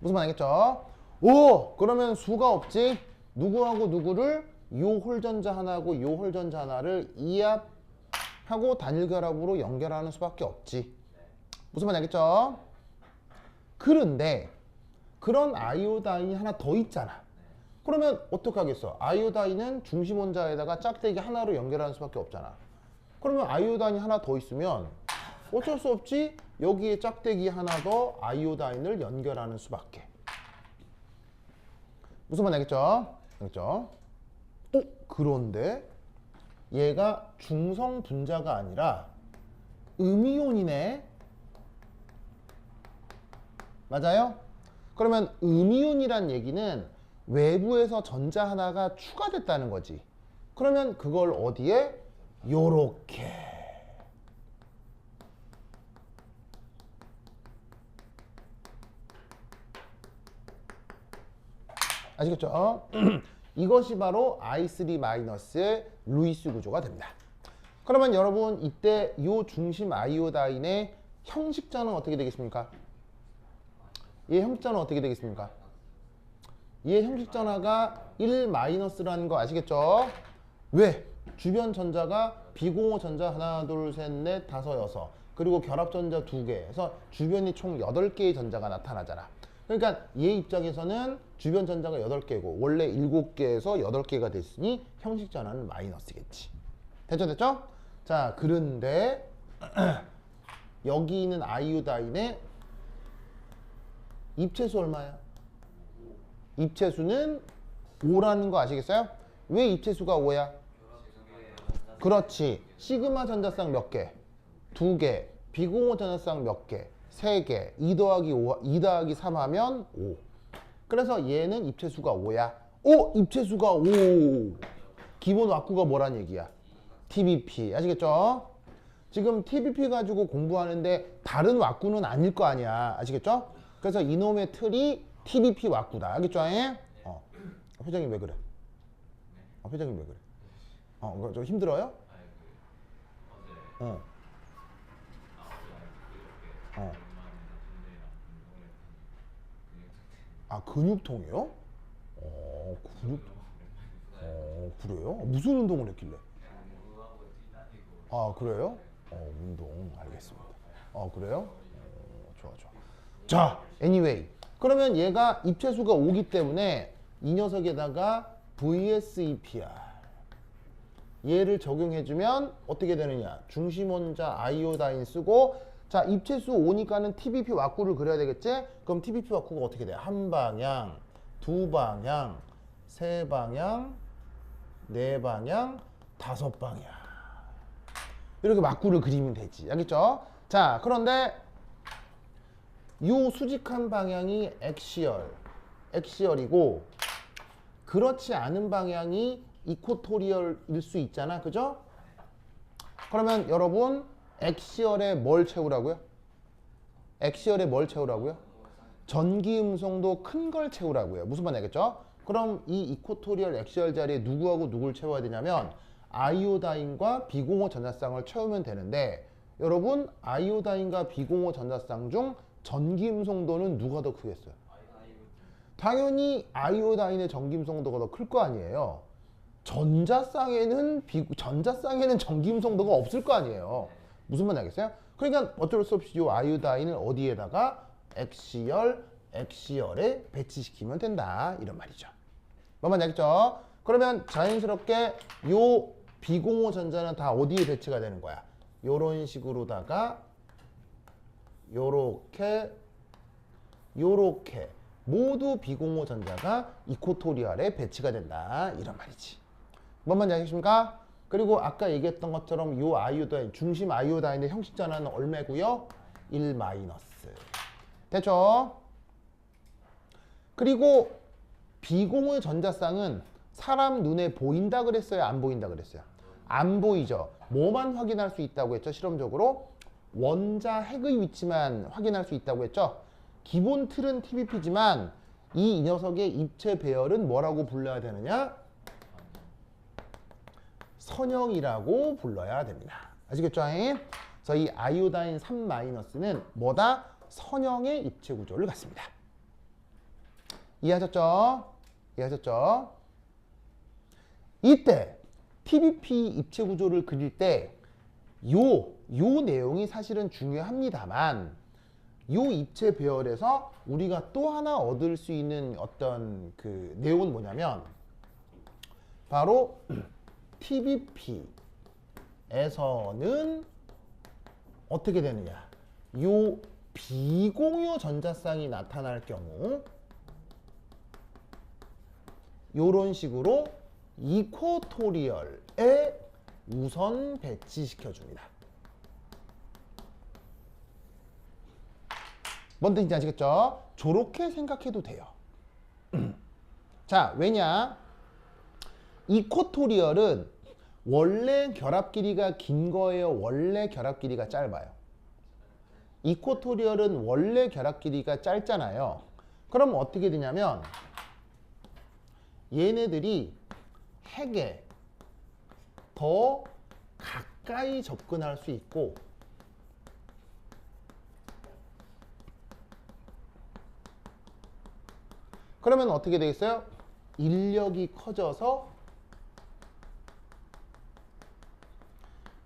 무슨 말 알겠죠? 오! 그러면 수가 없지? 누구하고 누구를 요 홀전자 하나하고 요 홀전자 하나를 이압하고 단일 결합으로 연결하는 수밖에 없지. 무슨 말 알겠죠? 그런데 그런 아이오다인이 하나 더 있잖아. 그러면 어떻게 하겠어? 아이오다인은 중심 원자에다가 짝대기 하나로 연결하는 수밖에 없잖아. 그러면 아이오다인이 하나 더 있으면 어쩔 수 없지? 여기에 짝대기 하나 더 아이오다인을 연결하는 수밖에. 무슨 말 알겠죠? 알겠죠? 그런데 얘가 중성 분자가 아니라 음이온이네. 맞아요? 그러면 음이온이란 얘기는 외부에서 전자 하나가 추가됐다는 거지. 그러면 그걸 어디에? 요렇게. 아시겠죠? 이것이 바로 I3-의 루이스 구조가 됩니다. 그러면 여러분 이때 요 중심 아이오다인의 형식자는 어떻게 되겠습니까? 얘 형식자는 어떻게 되겠습니까? 얘 형식전화가 1-라는 거 아시겠죠? 왜? 주변 전자가 비공호 전자 하나, 둘, 셋, 넷, 다섯, 여섯. 그리고 결합전자 2개. 그래서 주변이 총 8개의 전자가 나타나잖아. 그러니까 얘 입장에서는 주변 전자가 8개고 원래 7개에서 8개가 됐으니 형식 전화는 마이너스겠지. 됐죠? 됐죠? 자, 그런데 여기 있는 아이오다인의 입체수 얼마야? 입체수는 5라는 거 아시겠어요? 왜 입체수가 5야? 그렇지. 시그마 전자쌍 몇 개? 2개. 비공호 전자쌍 몇 개? 3개. 2 더하기 5, 2 더하기 3 하면 5. 그래서 얘는 입체수가 5야. 입체수가 5. 기본 왁구가 뭐란 얘기야? TBP. 아시겠죠? 지금 TBP 가지고 공부하는데 다른 왁구는 아닐 거 아니야. 아시겠죠? 그래서 이놈의 틀이 TBP 왁구다. 알겠죠? 회장님 왜 그래? 회장님 왜 그래? 좀 힘들어요? 근육통이요? 그래요? 무슨 운동을 했길래? 그래요? 운동 알겠습니다. 그래요? 좋아. 자, anyway. 그러면 얘가 입체수가 5기 때문에 이 녀석에다가 VSEPR 얘를 적용해주면 어떻게 되느냐? 중심원자 아이오다인 쓰고 자, 입체수 5니까는 TBP 왁구를 그려야 되겠지? 그럼 TBP 왁구가 어떻게 돼? 한 방향, 두 방향, 세 방향, 네 방향, 다섯 방향. 이렇게 왁구를 그리면 되지. 알겠죠? 자, 그런데 요 수직한 방향이 엑시얼이고 그렇지 않은 방향이 이코토리얼일 수 있잖아. 그죠? 그러면 여러분 엑시얼에 뭘 채우라고요? 엑시얼에 뭘 채우라고요? 전기 음성도 큰 걸 채우라고요. 무슨 말 알겠죠? 그럼 이 이코토리얼 엑시얼 자리에 누구하고 누굴 채워야 되냐면 아이오다인과 비공호 전자쌍을 채우면 되는데 여러분 아이오다인과 비공호 전자쌍 중 전기 음성도는 누가 더 크겠어요? 당연히 아이오다인의 전기 음성도가 더 클 거 아니에요. 전자쌍에는 전기 음성도가 없을 거 아니에요. 무슨 말 알겠어요? 그러니까 어쩔 수 없이 이 아이오다인을 어디에다가 엑시얼에 배치시키면 된다 이런 말이죠. 뭔 말인지 알겠죠? 그러면 자연스럽게 요 비공호 전자는 다 어디에 배치가 되는 거야? 요런 식으로다가 요렇게 모두 비공호 전자가 이코토리얼에 배치가 된다. 이런 말이지. 뭔 말인지 아시겠습니까? 그리고 아까 얘기했던 것처럼 요 아이오다인, 중심 아이오다인의 형식 전환은 얼마고요? 1 마이너스. 됐죠? 그리고 비공호의 전자쌍은 사람 눈에 보인다 그랬어요? 안 보인다 그랬어요? 안 보이죠? 뭐만 확인할 수 있다고 했죠? 실험적으로? 원자 핵의 위치만 확인할 수 있다고 했죠? 기본 틀은 TBP지만 이 녀석의 입체 배열은 뭐라고 불러야 되느냐? 선형이라고 불러야 됩니다. 아시겠죠? 그래서 이 아이오다인 3-는 뭐다? 선형의 입체 구조를 갖습니다. 이해하셨죠? 이해하셨죠? 이때 TBP 입체 구조를 그릴 때 요 내용이 사실은 중요합니다만 요 입체 배열에서 우리가 또 하나 얻을 수 있는 어떤 그 내용은 뭐냐면 바로 TBP에서는 어떻게 되느냐? 요 비공유 전자쌍이 나타날 경우 요런 식으로 이코토리얼에 우선 배치시켜 줍니다. 뭔 뜻인지 아시겠죠? 저렇게 생각해도 돼요. 자, 왜냐? 이코토리얼은 원래 결합 길이가 긴 거예요? 원래 결합 길이가 짧아요? 이코토리얼은 원래 결합 길이가 짧잖아요. 그럼 어떻게 되냐면 얘네들이 핵에 더 가까이 접근할 수 있고 그러면 어떻게 되겠어요? 인력이 커져서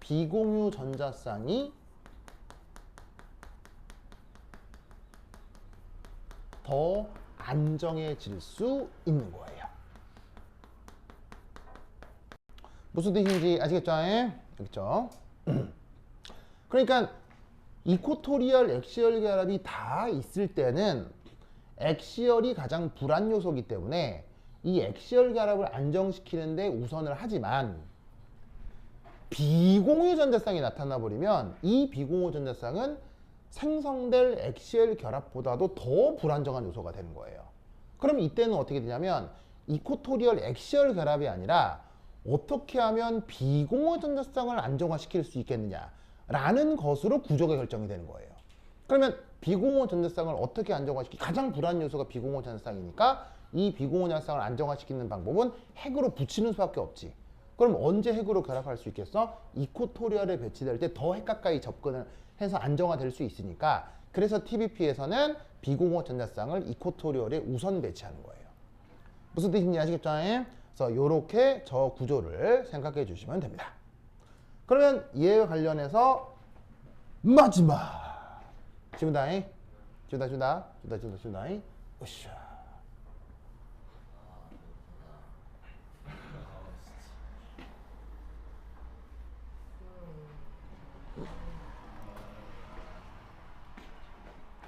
비공유 전자쌍이 더 안정해질 수 있는 거예요. 무슨 뜻인지 아시겠죠? 알겠죠? 그러니까 이코토리얼 엑시얼 결합이 다 있을 때는 엑시얼이 가장 불안 요소이기 때문에 이 엑시얼 결합을 안정시키는데 우선을 하지만 비공유 전자쌍이 나타나 버리면 이 비공유 전자쌍은 생성될 엑시얼 결합보다도 더 불안정한 요소가 되는 거예요. 그럼 이때는 어떻게 되냐면 이코토리얼 엑시얼 결합이 아니라 어떻게 하면 비공유 전자쌍을 안정화시킬 수 있겠느냐 라는 것으로 구조가 결정이 되는 거예요. 그러면 비공유 전자쌍을 어떻게 안정화시키? 가장 불안 요소가 비공유 전자쌍이니까 이 비공유 전자쌍을 안정화시키는 방법은 핵으로 붙이는 수밖에 없지. 그럼 언제 핵으로 결합할 수 있겠어? 이코토리얼에 배치될 때 더 핵 가까이 접근을 해서 안정화될 수 있으니까 그래서 TBP에서는 비공유 전자쌍을 이코토리얼에 우선 배치하는 거예요. 무슨 뜻인지 아시겠죠? 그래서 이렇게 저 구조를 생각해 주시면 됩니다. 그러면 이에 관련해서 마지막 지문다잉 지문다 으쌰.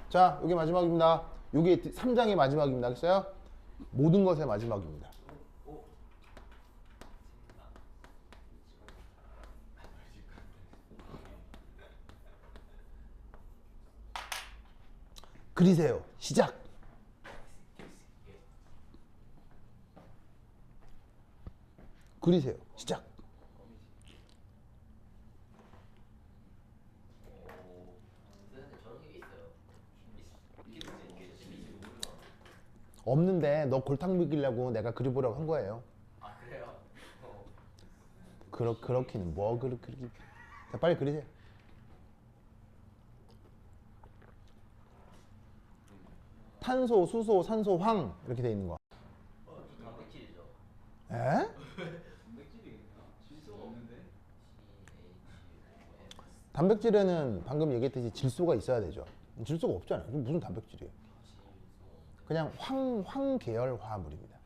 자, 이게 마지막입니다. 이게 3장의 마지막입니다. 알겠어요? 모든 것의 마지막입니다. 그리세요. 시작. 그리세요. 시작. 없는데 너 골탕 먹이려고 내가 그려보라고 한 거예요. 아 그래요? 그렇긴 뭐 그렇게. 자, 빨리 그리세요. 탄소, 수소, 산소, 황 이렇게 돼 있는 거. 단백질이죠. 에? 단백질이 질소가 없는데? 단백질에는 방금 얘기했듯이 질소가 있어야 되죠. 질소가 없잖아요. 그럼 무슨 단백질이에요? 그냥 황 계열 화합물입니다.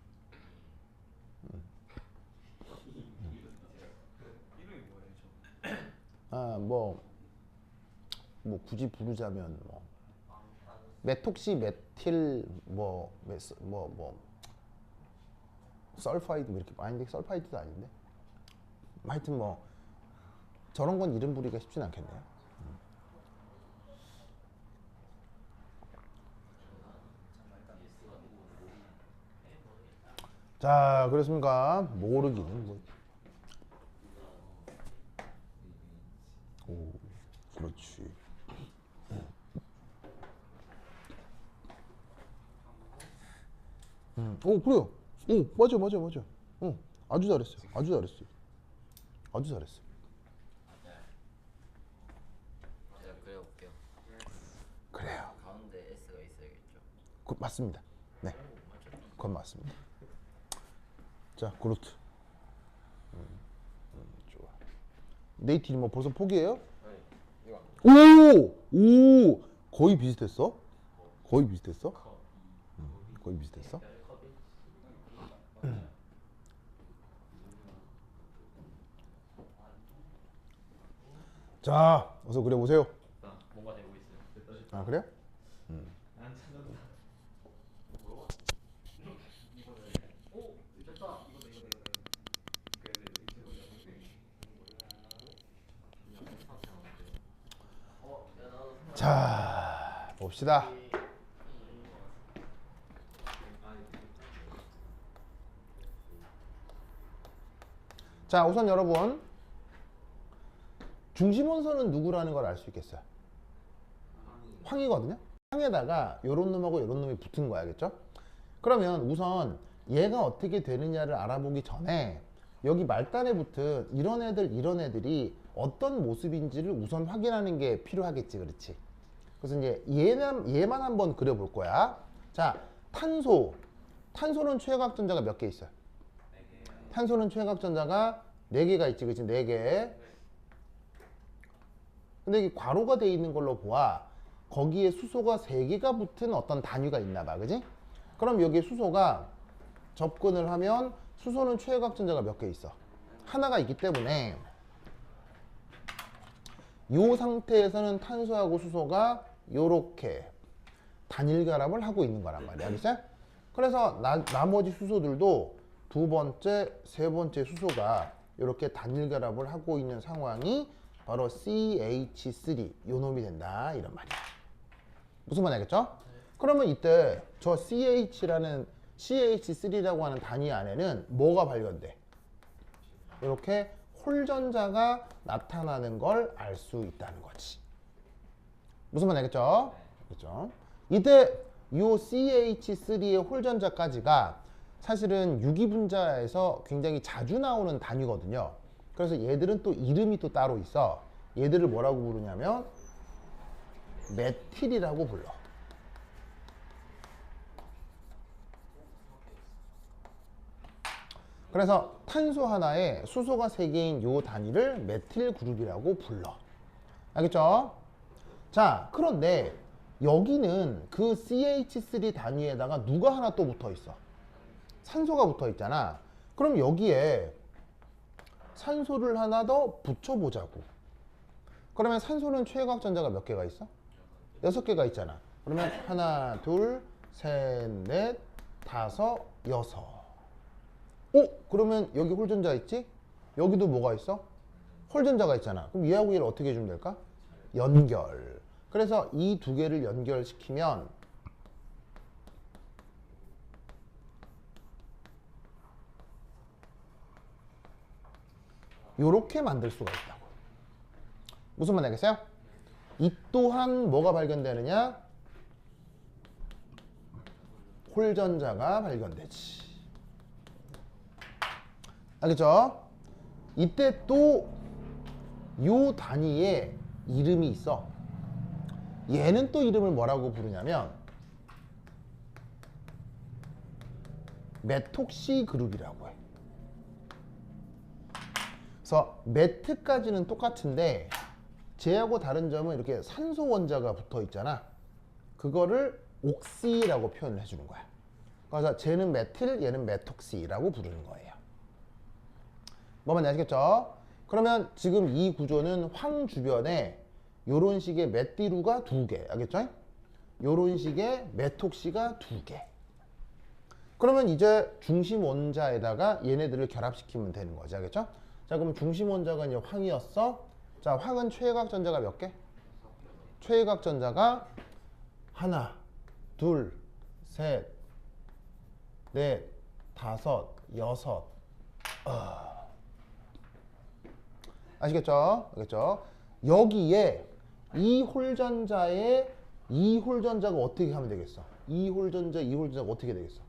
이름이 뭐예요, 저? 아, 뭐 굳이 부르자면 뭐 메톡시 메틸 설파이드 뭐 이렇게 아닌데 설파이드도 아닌데 하여튼 뭐 저런 건 이름 부르기가 쉽진 않겠네요. 자, 그렇습니까? 모르기는 뭐. 오, 그렇지. 오, 그래요. 오, 맞아. 아주 잘했어요. 아주 잘했어. 제가 그려볼게요. 그래요. 가운데 S가 있어야겠죠. 맞습니다. 네, 그건 맞습니다. 자, 그루트. 좋아. 네이티님 뭐 벌써 포기해요? 오, 거의 비슷했어. 거의 비슷했어. 거의 비슷했어. 자, 어서 그려 보세요. 뭔가 되고 있어요. 아, 그래요? 안 찾는다. 오, 됐다. 자, 봅시다. 자, 우선 여러분 중심원소는 누구라는 걸 알 수 있겠어요? 황이거든요. 황에다가 요런 놈하고 요런 놈이 붙은 거야, 알겠죠? 그러면 우선 얘가 어떻게 되느냐를 알아보기 전에 여기 말단에 붙은 이런 애들이 어떤 모습인지를 우선 확인하는 게 필요하겠지, 그렇지? 그래서 이제 얘만 한번 그려볼 거야. 자, 탄소는 최각전자가 몇 개 있어요? 탄소는 최각전자가 4개가 있지, 그치? 4개. 근데 이게 괄호가 돼 있는 걸로 보아 거기에 수소가 3개가 붙은 어떤 단위가 있나 봐, 그지? 그럼 여기에 수소가 접근을 하면 수소는 최각전자가 몇 개 있어? 하나가 있기 때문에 이 상태에서는 탄소하고 수소가 요렇게 단일 결합을 하고 있는 거란 말이야, 알겠어? 그래서 나머지 수소들도 두 번째, 세 번째 수소가 이렇게 단일 결합을 하고 있는 상황이 바로 CH3 요 놈이 된다, 이런 말이야. 무슨 말인지 알겠죠? 그러면 이때 저 CH3라고 하는 단위 안에는 뭐가 발견돼? 이렇게 홀전자가 나타나는 걸 알 수 있다는 거지. 무슨 말인지 알겠죠? 그렇죠? 이때 이 CH3의 홀전자까지가 사실은 유기분자에서 굉장히 자주 나오는 단위거든요. 그래서 얘들은 또 이름이 또 따로 있어. 얘들을 뭐라고 부르냐면 메틸이라고 불러. 그래서 탄소 하나에 수소가 3개인 요 단위를 메틸 그룹이라고 불러. 알겠죠? 자, 그런데 여기는 그 CH3 단위에다가 누가 하나 또 붙어 있어? 산소가 붙어 있잖아. 그럼 여기에 산소를 하나 더 붙여보자고. 그러면 산소는 최각전자가 몇 개가 있어? 6개가 있잖아. 그러면 하나, 둘, 셋, 넷, 다섯, 여섯. 오! 그러면 여기 홀전자 있지? 여기도 뭐가 있어? 홀전자가 있잖아. 그럼 얘하고 얘를 어떻게 해주면 될까? 연결. 그래서 이 두 개를 연결시키면 요렇게 만들 수가 있다고. 무슨 말 알겠어요? 이 또한 뭐가 발견되느냐? 홀전자가 발견되지. 알겠죠? 이때 또 요 단위에 이름이 있어. 얘는 또 이름을 뭐라고 부르냐면 메톡시 그룹이라고 해. 그래서 메트까지는 똑같은데 쟤하고 다른 점은 이렇게 산소 원자가 붙어 있잖아. 그거를 옥시라고 표현을 해주는 거야. 그래서 쟤는 메틸, 얘는 메톡시라고 부르는 거예요. 뭐만 아시겠죠? 그러면 지금 이 구조는 황 주변에 요런 식의 메띠루가 2개, 알겠죠? 요런 식의 메톡시가 2개. 그러면 이제 중심 원자에다가 얘네들을 결합시키면 되는 거죠. 알겠죠? 자, 그럼 중심 원자가 이제 황이었어. 자, 황은 최외곽 전자가 몇 개? 최외곽 전자가 하나, 둘, 셋, 넷, 다섯, 여섯. 아시겠죠? 알겠죠? 여기에 이 홀전자에 이 홀전자가 어떻게 하면 되겠어? 이 홀전자, 이 홀전자가 어떻게 되겠어?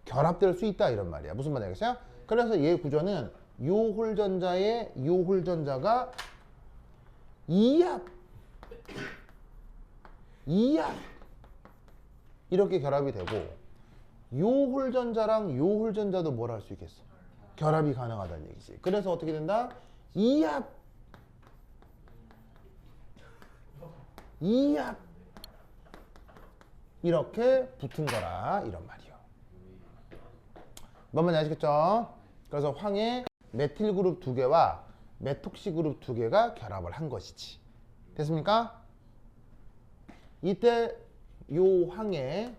결합될 수 있다 이런 말이야. 무슨 말인지 알겠어요? 그래서 얘 구조는 요 홀전자에 요 홀전자가 이합 이렇게 결합이 되고 요 홀전자랑 요 홀전자도 뭘 할 수 있겠어? 결합이 가능하다는 얘기지. 그래서 어떻게 된다? 이합 이렇게 붙은 거라 이런 말이요. 뭔 말인지 아시겠죠? 그래서 황의 메틸 그룹 2개와 메톡시 그룹 2개가 결합을 한 것이지. 됐습니까? 이때 요 황의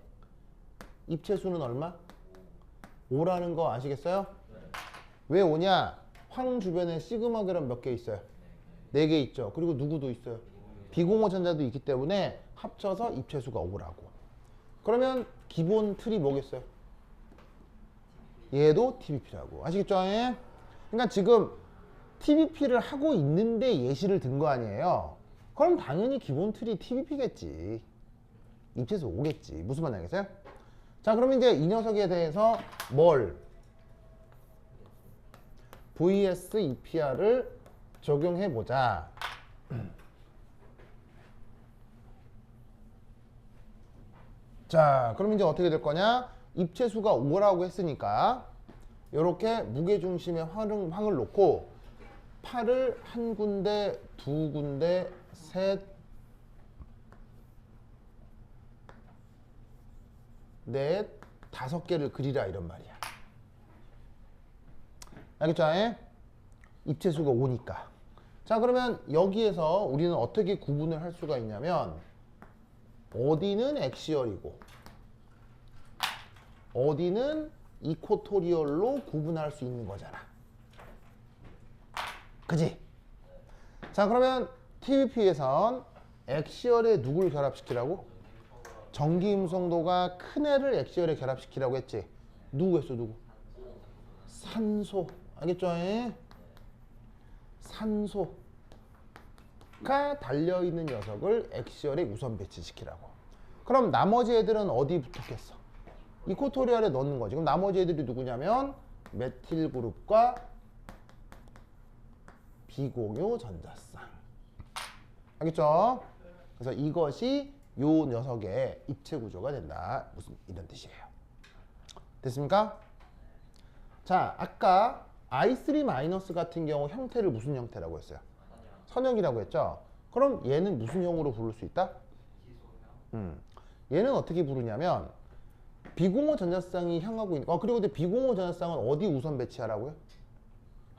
입체수는 얼마? 5라는 거 아시겠어요? 왜 5냐? 황 주변에 시그마 결합 몇 개 있어요? 4개 있죠. 그리고 누구도 있어요? 비공호 전자도 있기 때문에 합쳐서 입체수가 5라고. 그러면 기본 틀이 뭐겠어요? 얘도 TBP라고. 아시겠죠? 예? 그러니까 지금 TBP를 하고 있는데 예시를 든 거 아니에요? 그럼 당연히 기본 틀이 TBP겠지. 입체수 5겠지. 무슨 말인지 알겠어요? 자, 그러면 이제 이 녀석에 대해서 뭘? VS EPR을 적용해 보자. 자, 그럼 이제 어떻게 될 거냐? 입체수가 5라고 했으니까 이렇게 무게중심에 황을 놓고 팔을 한 군데, 두 군데, 셋, 넷, 5개를 그리라 이런 말이야. 알겠죠? 입체수가 5니까. 자, 그러면 여기에서 우리는 어떻게 구분을 할 수가 있냐면 어디는 엑시얼이고 어디는 이코토리얼로 구분할 수 있는 거잖아. 그지? 자, 그러면 TBP에선 엑시얼에 누굴 결합시키라고? 전기음성도가 큰 애를 엑시얼에 결합시키라고 했지. 누구 했어? 누구? 산소. 알겠죠? 산소가 달려있는 녀석을 엑시얼에 우선 배치시키라고. 그럼 나머지 애들은 어디 붙었겠어? 이코토리얼에 넣는 거지. 그럼 나머지 애들이 누구냐면 메틸 그룹과 비공유 전자쌍. 알겠죠? 그래서 이것이 요 녀석의 입체 구조가 된다. 무슨 이런 뜻이에요. 됐습니까? 자, 아까 I3- 같은 경우 형태를 무슨 형태라고 했어요? 선형이라고 했죠? 그럼 얘는 무슨 형으로 부를 수 있다? 얘는 어떻게 부르냐면 비공호 전자쌍이 향하고 있는 그리고 근데 비공호 전자쌍은 어디 우선 배치하라고요?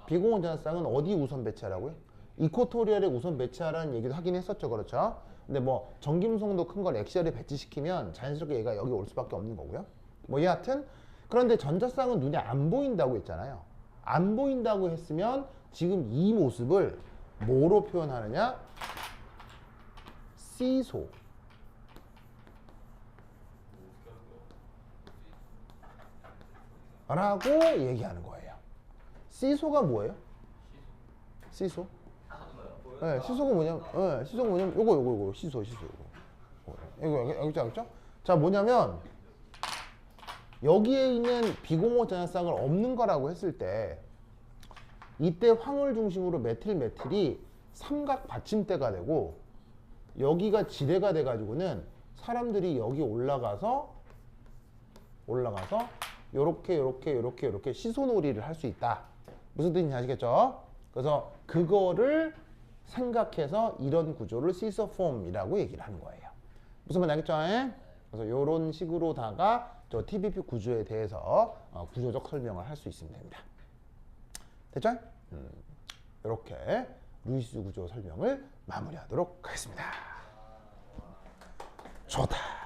비공호 전자쌍은 어디 우선 배치하라고요? 이코토리얼에 우선 배치하라는 얘기도 하긴 했었죠. 그렇죠? 근데 뭐 전기음성도 큰 걸 엑시얼에 배치시키면 자연스럽게 얘가 여기 올 수밖에 없는 거고요. 뭐 여하튼 그런데 전자쌍은 눈에 안 보인다고 했잖아요. 안 보인다고 했으면 지금 이 모습을 뭐로 표현하느냐? C소. 라고 얘기하는 거예요. C소가 뭐예요? C소? 네, C소가 뭐냐면, C소가 뭐냐면, 요거, C소, 요거. 여기 알겠죠? 자, 뭐냐면, 여기에 있는 비공호 전자쌍을 없는 거라고 했을 때, 이때 황을 중심으로 메틸이 삼각 받침대가 되고, 여기가 지대가 돼가지고는 사람들이 여기 올라가서 요렇게 시소놀이를 할 수 있다. 무슨 뜻인지 아시겠죠? 그래서 그거를 생각해서 이런 구조를 시소폼이라고 얘기를 하는 거예요. 무슨 말인지 알겠죠? 그래서 요런 식으로다가 저 TBP 구조에 대해서 구조적 설명을 할 수 있으면 됩니다. 됐죠? 이렇게 루이스 구조 설명을 마무리하도록 하겠습니다. 좋다.